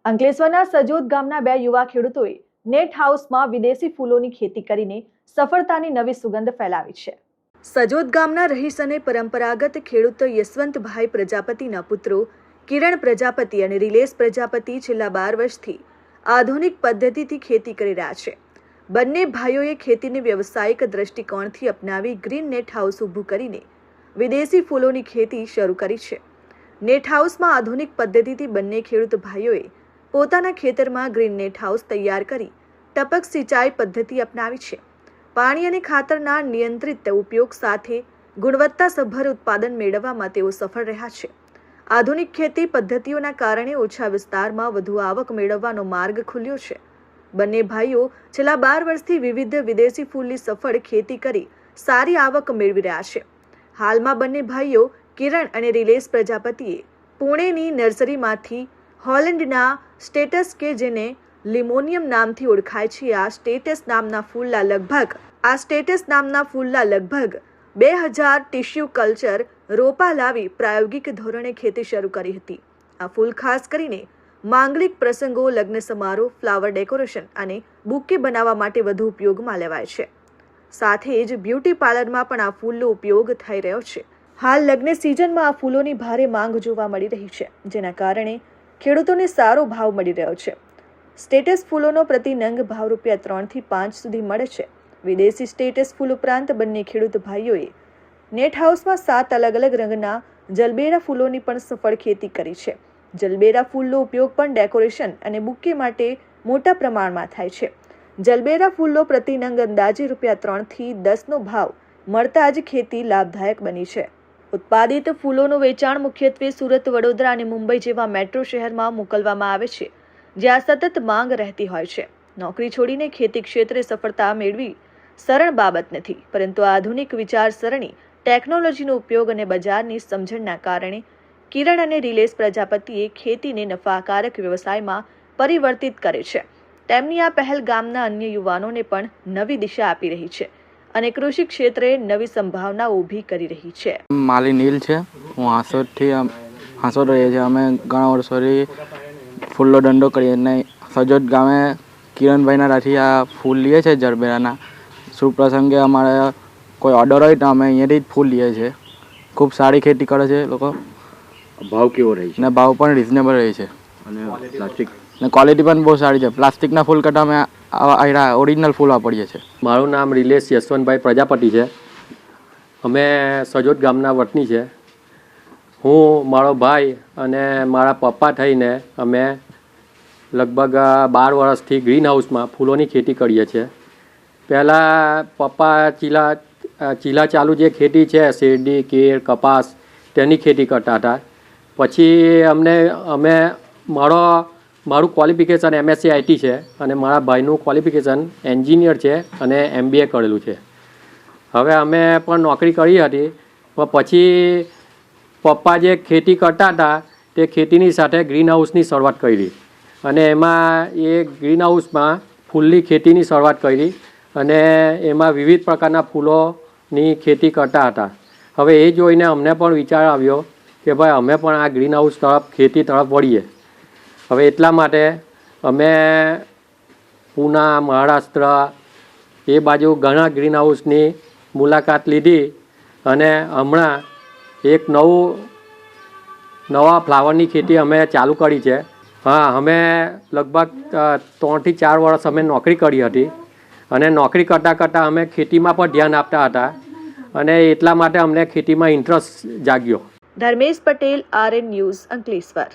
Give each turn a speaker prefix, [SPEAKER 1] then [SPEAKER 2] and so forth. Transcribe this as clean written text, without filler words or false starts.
[SPEAKER 1] અંકલેશ્વરના સજોદ ગામના બે યુવા ખેડૂતોએ નેટ હાઉસમાં વિદેશી ફૂલોની ખેતી કરીને સફળતાની નવી સુગંધ ફેલાવી છે. સજોદ ગામના રહીશ અને પરંપરાગત ખેડૂત યશવંતભાઈ પ્રજાપતિના પુત્રો કિરણ પ્રજાપતિ અને રિલેશ પ્રજાપતિ છેલ્લા 12 વર્ષથી આધુનિક પદ્ધતિથી ખેતી કરી રહ્યા છે. બંને ભાઈઓએ ખેતીને વ્યવસાયિક દ્રષ્ટિકોણથી અપનાવી ગ્રીન નેટ હાઉસ ઊભું કરીને વિદેશી ફૂલોની ખેતી શરૂ કરી છે. નેટ હાઉસમાં આધુનિક પદ્ધતિથી બંને ખેડૂત ભાઈઓએ પોતાના ખેતરમાં ગ્રીન નેટ હાઉસ તૈયાર કરી ટપક સિંચાઈ પદ્ધતિ અપનાવી છે. પાણી અને ખાતરના નિયંત્રિત ઉપયોગ સાથે ગુણવત્તાસભર ઉત્પાદન મેળવવામાં તેઓ સફળ રહ્યા છે. આધુનિક ખેતી પદ્ધતિઓના કારણે ઓછા વિસ્તારમાં વધુ આવક મેળવવાનો માર્ગ ખુલ્યો છે. બંને ભાઈઓ છેલ્લા 12 વર્ષથી વિવિધ વિદેશી ફૂલની સફળ ખેતી કરી સારી આવક મેળવી રહ્યા છે. હાલમાં બંને ભાઈઓ કિરણ અને રિલેશ પ્રજાપતિએ પુણેની નર્સરીમાંથી હોલેન્ડના સ્ટેટસ કે જેને લિમોનિયમ નામથી ઓળખાય છે આ સ્ટેટસ નામના ફૂલના લગભગ 2000 ટિશ્યુ કલ્ચર રોપા લાવી પ્રાયોગિક ધોરણે ખેતી શરૂ કરી હતી. આ ફૂલ ખાસ કરીને માંગલિક પ્રસંગો, લગ્ન સમારોહ, ફ્લાવર ડેકોરેશન અને બુકે બનાવવા માટે વધુ ઉપયોગમાં લેવાય છે. સાથે જ બ્યુટી પાર્લરમાં પણ આ ફૂલનો ઉપયોગ થઈ રહ્યો છે. હાલ લગ્ન સિઝનમાં આ ફૂલોની ભારે માંગ જોવા મળી રહી છે, જેના કારણે ખેડૂતોને સારો ભાવ મળી રહ્યો છે. સ્ટેટસ ફૂલોનો પ્રતિ નંગ ભાવ ₹3 થી 5 સુધી મળે છે. વિદેશી સ્ટેટસ ફૂલ ઉપરાંત બંને ખેડૂત ભાઈઓએ નેટ હાઉસમાં 7 અલગ અલગ રંગના જલબેરા ફૂલોની પણ સફળ ખેતી કરી છે. જલબેરા ફૂલનો ઉપયોગ પણ ડેકોરેશન અને બુકે માટે મોટા પ્રમાણમાં થાય છે. જલબેરા ફૂલનો પ્રતિ નંગ અંદાજે ₹3 થી 10 નો ભાવ મળતા જ ખેતી લાભદાયક બની છે. ઉત્પાદિત ફૂલોનું વેચાણ મુખ્યત્વે સુરત, વડોદરા અને મુંબઈ જેવા મેટ્રો શહેરમાં મોકલવામાં આવે છે, જ્યાં સતત માંગ રહેતી હોય છે. નોકરી છોડીને ખેતી ક્ષેત્રે સફળતા મેળવી સરળ બાબત નથી, પરંતુ આધુનિક વિચારસરણી, ટેકનોલોજીનો ઉપયોગ અને બજારની સમજણના કારણે કિરણ અને રિલેશ પ્રજાપતિએ ખેતીને નફાકારક વ્યવસાયમાં પરિવર્તિત કરે છે. તેમની આ પહેલ ગામના અન્ય યુવાનોને પણ નવી દિશા આપી રહી છે અને કૃષિ ક્ષેત્રે નવી સંભાવનાઓ ઊભી કરી રહી છે.
[SPEAKER 2] માલી નીલ છે. હું હાંસોદ રહીએ છીએ. અમે ઘણા વર્ષોથી ફૂલનો ધંધો કરીએ અને સજોદ ગામે કિરણભાઈના ત્યાંથી આ ફૂલ લઈએ છીએ જરબેરાના. શુભ પ્રસંગે અમારે કોઈ ઓર્ડર હોય તો અમે અહીંયાથી જ ફૂલ લઈએ છીએ. ખૂબ સારી ખેતી કરે છે લોકો.
[SPEAKER 3] ભાવ કેવો રહે છે?
[SPEAKER 2] અને ભાવ પણ રિઝનેબલ રહે છે
[SPEAKER 3] અને પ્લાસ્ટિક
[SPEAKER 2] અને ક્વોલિટી પણ બહુ સારી છે. પ્લાસ્ટિકના ફૂલ કરતાં અમે આવા ઓરિજિનલ ફૂલ વાપરીએ છીએ.
[SPEAKER 4] મારું નામ રિલેશ યશવંતભાઈ પ્રજાપતિ છે. અમે સજોદ ગામના વતની છે. હું, મારો ભાઈ અને મારા પપ્પા થઈને અમે લગભગ 12 વર્ષથી ગ્રીન હાઉસમાં ફૂલોની ખેતી કરીએ છીએ. પહેલાં પપ્પા ચીલા ચાલુ જે ખેતી છે, શેરડી, કેળ, કપાસ તેની ખેતી કરતા હતા. પછી મારું ક્વોલિફિકેશન MSc IT છે અને મારા ભાઈનું ક્વોલિફિકેશન એન્જિનિયર છે અને MBA કરેલું છે. હવે અમે પણ નોકરી કરી હતી, પણ પછી પપ્પા જે ખેતી કરતા હતા તે ખેતીની સાથે ગ્રીન હાઉસની શરૂઆત કરી અને એમાં એ ગ્રીન હાઉસમાં ફૂલની ખેતીની શરૂઆત કરી અને એમાં વિવિધ પ્રકારના ફૂલોની ખેતી કરતા હતા. હવે એ જોઈને અમને પણ વિચાર આવ્યો કે ભાઈ અમે પણ આ ગ્રીન હાઉસ તરફ, ખેતી તરફ વળીએ. હવે એટલા માટે અમે પૂના, મહારાષ્ટ્ર એ બાજુ ઘણા ગ્રીન હાઉસની મુલાકાત લીધી અને હમણાં એક નવા ફ્લાવરની ખેતી અમે ચાલુ કરી છે. હા, અમે લગભગ 3 થી 4 વર્ષ અમે નોકરી કરી હતી અને નોકરી કરતાં અમે ખેતીમાં પણ ધ્યાન આપતા હતા અને એટલા માટે અમને ખેતીમાં ઇન્ટરેસ્ટ જાગ્યો.
[SPEAKER 1] Dharmesh Patel, RN news, Ankleshwar.